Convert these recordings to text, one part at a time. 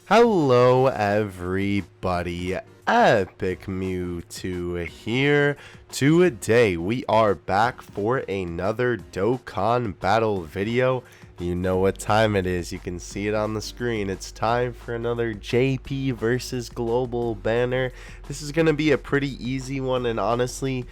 Hello everybody, Epic Mewtwo here. Today we are back for another Dokkan battle video. You know what time it is, you can see it on the screen. It's time for another JP versus Global banner. This is going to be a pretty easy one, and honestly,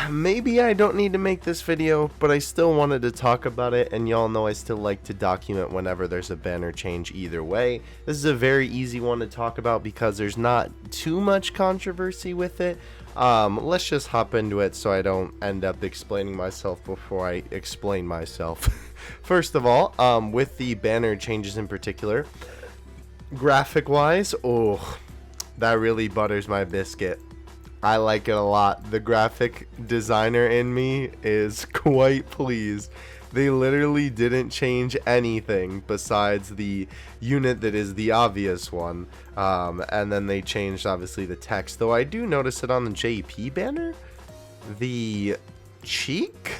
maybe I don't need to make this video, but I still wanted to talk about it, and y'all know I still like to document whenever there's a banner change either way. This is a very easy one to talk about because there's not too much controversy with it. Let's just hop into it so I don't end up explaining myself before I explain myself. First of all, with the banner changes in particular, graphic wise, oh, that really butters my biscuit. I like it a lot. The graphic designer in me is quite pleased. They literally didn't change anything besides the unit that is the obvious one. And then they changed, obviously, the text. Though I do notice it on the JP banner. The cheek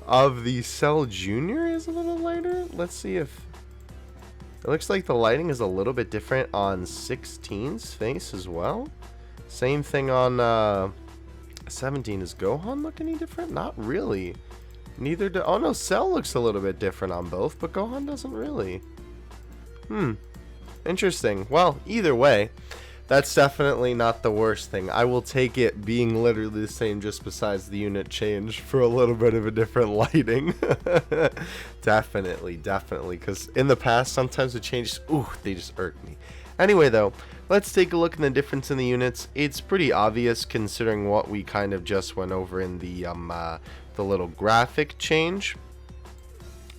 of the Cell Jr. is a little lighter. Let's see if... It looks like the lighting is a little bit different on 16's face as well. Same thing on 17. Is Gohan look any different? Not really. Neither do... Oh no, Cell looks a little bit different on both, but Gohan doesn't really. Interesting. Well, either way, that's definitely not the worst thing. I will take it being literally the same just besides the unit change for a little bit of a different lighting. Definitely, because in the past, sometimes the changes, ooh, they just irk me. Anyway, though, let's take a look at the difference in the units. It's pretty obvious considering what we kind of just went over in the little graphic change.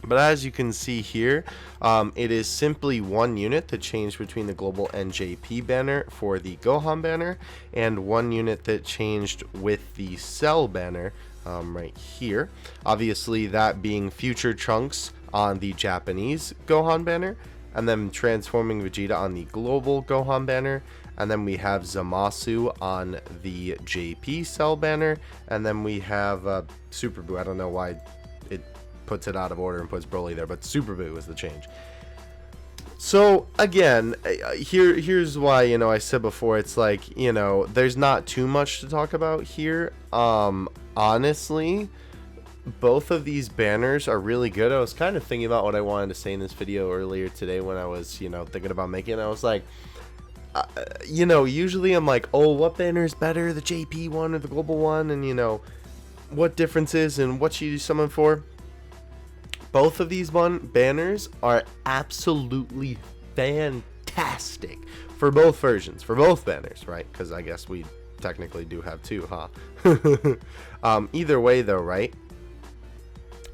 But as you can see here, it is simply one unit that changed between the Global and JP banner for the Gohan banner, and one unit that changed with the Cell banner right here. Obviously, that being Future Trunks on the Japanese Gohan banner, and then transforming Vegeta on the Global Gohan banner, and then we have Zamasu on the JP Cell banner, and then we have Super Buu. I don't know why it puts it out of order and puts Broly there, but Super Buu is the change. So again, here's why, I said before, it's like, there's not too much to talk about here. Honestly, both of these banners are really good. I was kind of thinking about what I wanted to say in this video earlier today when I was, thinking about making it. I was like, usually I'm like, oh, what banner is better, the JP one or the Global one? And, what differences and what should you summon for? Both of these banners are absolutely fantastic for both versions, for both banners, right? Because I guess we technically do have two, huh? Either way, though, right?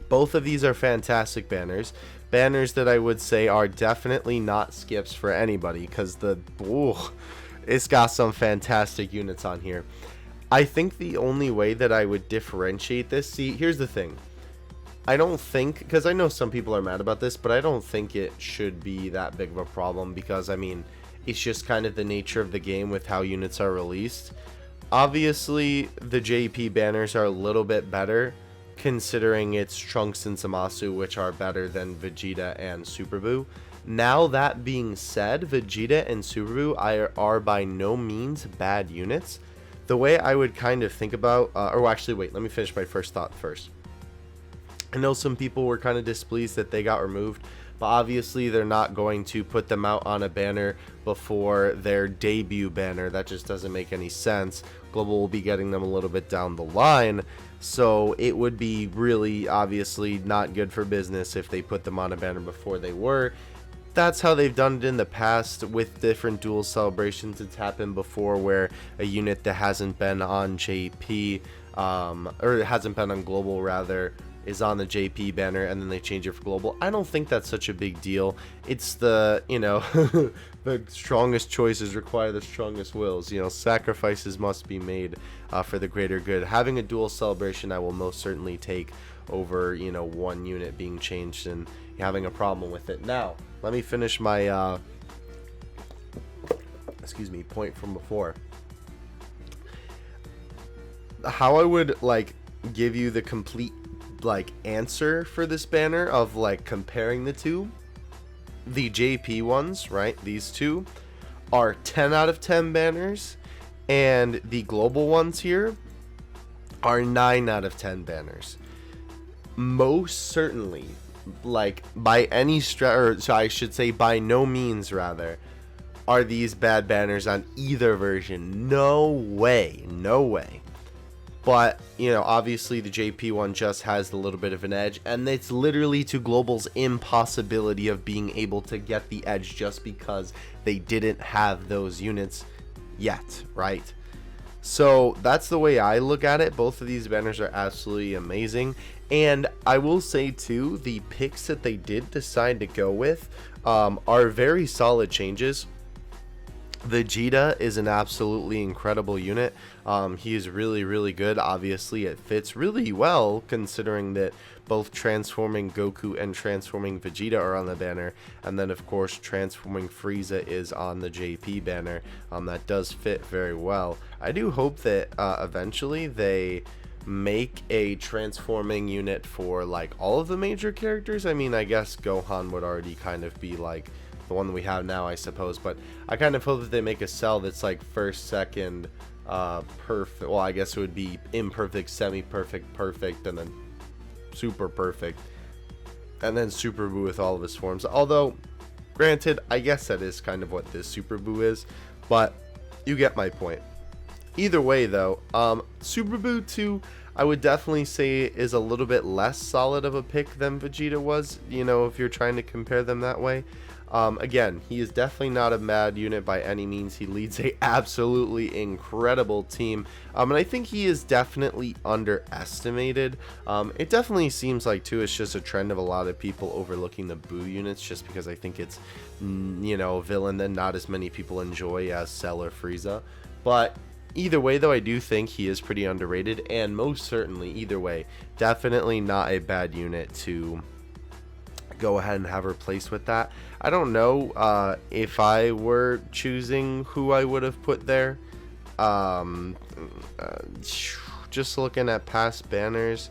Both of these are fantastic banners. Banners that I would say are definitely not skips for anybody, because it's got some fantastic units on here. I think the only way that I would differentiate this, see, here's the thing. I don't think, because I know some people are mad about this, but I don't think it should be that big of a problem, because, I mean, it's just kind of the nature of the game with how units are released. Obviously, the JP banners are a little bit better, considering it's Trunks and Zamasu, which are better than Vegeta and Super Buu. Now, that being said, Vegeta and Super Buu are by no means bad units. The way I would kind of think about, or actually, wait, let me finish my first thought first. I know some people were kind of displeased that they got removed, but obviously they're not going to put them out on a banner before their debut banner. That just doesn't make any sense. Global will be getting them a little bit down the line, so it would be really obviously not good for business if they put them on a banner before they were. That's how they've done it in the past with different dual celebrations. It's happened before where a unit that hasn't been on JP, or hasn't been on Global rather, is on the JP banner and then they change it for Global. I don't think that's such a big deal. It's the, the strongest choices require the strongest wills. Sacrifices must be made for the greater good. Having a dual celebration I will most certainly take over, one unit being changed and having a problem with it. Now, let me finish my, point from before. How I would, give you the complete answer for this banner of comparing the two the JP ones, right? These two are 10 out of 10 banners, and the global ones here are 9 out of 10 banners. Most certainly, like, by any or so I should say by no means rather, are these bad banners on either version. No way. No way. But, you know, obviously the JP one just has a little bit of an edge, and it's literally to Global's impossibility of being able to get the edge just because they didn't have those units yet, right? So that's the way I look at it. Both of these banners are absolutely amazing. And I will say too, the picks that they did decide to go with are very solid changes. Vegeta is an absolutely incredible unit. He is really, really good. Obviously, it fits really well considering that both transforming Goku and transforming Vegeta are on the banner. And then, of course, transforming Frieza is on the JP banner. That does fit very well. I do hope that eventually they make a transforming unit for like all of the major characters. I mean, I guess Gohan would already kind of be like the one that we have now, I suppose, but I kind of hope that they make a cell that's like first, second, perfect. Well, I guess it would be imperfect, semi-perfect, perfect, and then super perfect, and then Super Buu with all of his forms. Although, granted, I guess that is kind of what this Super Buu is, but you get my point. Either way, though, Super Buu 2, I would definitely say is a little bit less solid of a pick than Vegeta was, you know, if you're trying to compare them that way. Again, he is definitely not a bad unit by any means. He leads a absolutely incredible team, and I think he is definitely underestimated. It definitely seems like too it's just a trend of a lot of people overlooking the Buu units just because I think it's, you know, a villain that not as many people enjoy as Cell or Frieza. But either way, though, I do think he is pretty underrated, and most certainly, either way, definitely not a bad unit to go ahead and have replaced with that. I don't know if I were choosing who I would have put there. Just looking at past banners,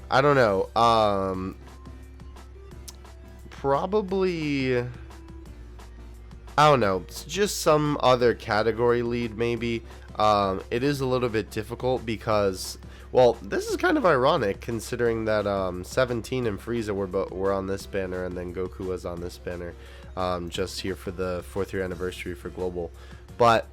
I don't know. Probably, I don't know, just some other category lead maybe. It is a little bit difficult because, well, this is kind of ironic considering that 17 and Frieza were on this banner, and then Goku was on this banner, just here for the 4th year anniversary for Global. But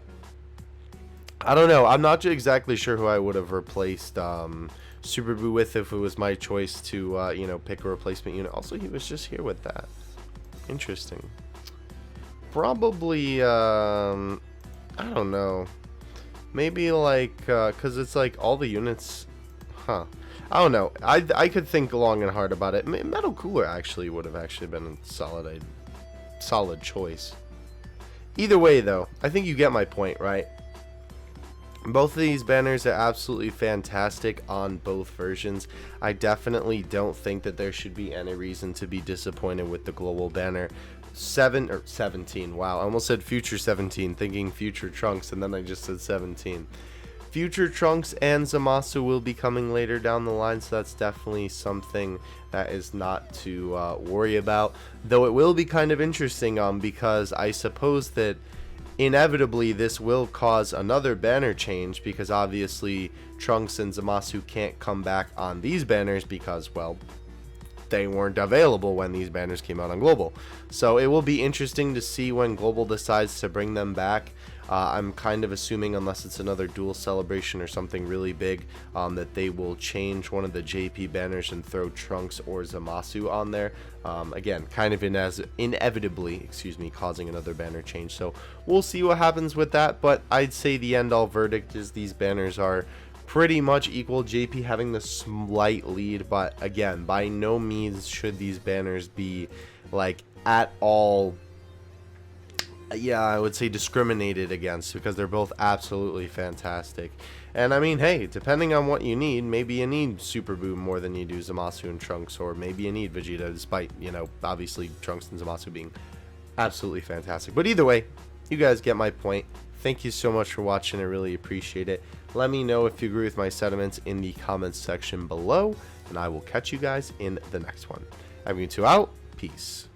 I don't know. I'm not exactly sure who I would have replaced Super Buu with if it was my choice to you know, pick a replacement unit. Also, he was just here with that. Interesting. Probably I don't know. Maybe like because it's like all the units. I don't know. I could think long and hard about it. Metal Cooler actually would have actually been a solid choice. Either way, though, I think you get my point, right? Both of these banners are absolutely fantastic on both versions. I definitely don't think that there should be any reason to be disappointed with the global banner. 17. Wow, I almost said Future 17, thinking Future Trunks, and then I just said 17. Future Trunks and Zamasu will be coming later down the line, so that's definitely something that is not to worry about. Though it will be kind of interesting because I suppose that inevitably this will cause another banner change, because obviously Trunks and Zamasu can't come back on these banners because, well, they weren't available when these banners came out on Global. So it will be interesting to see when Global decides to bring them back. I'm kind of assuming, unless it's another dual celebration or something really big, that they will change one of the JP banners and throw Trunks or Zamasu on there. Again, kind of inevitably, causing another banner change. So we'll see what happens with that, but I'd say the end-all verdict is these banners are pretty much equal, JP having the slight lead, but again, by no means should these banners be like at all, yeah, I would say discriminated against, because they're both absolutely fantastic. And I mean, hey, depending on what you need, maybe you need Super Buu more than you do Zamasu and Trunks, or maybe you need Vegeta, despite, you know, obviously Trunks and Zamasu being absolutely fantastic. But either way, you guys get my point. Thank you so much for watching. I really appreciate it. Let me know if you agree with my sentiments in the comments section below, and I will catch you guys in the next one. I'm going to out. Peace.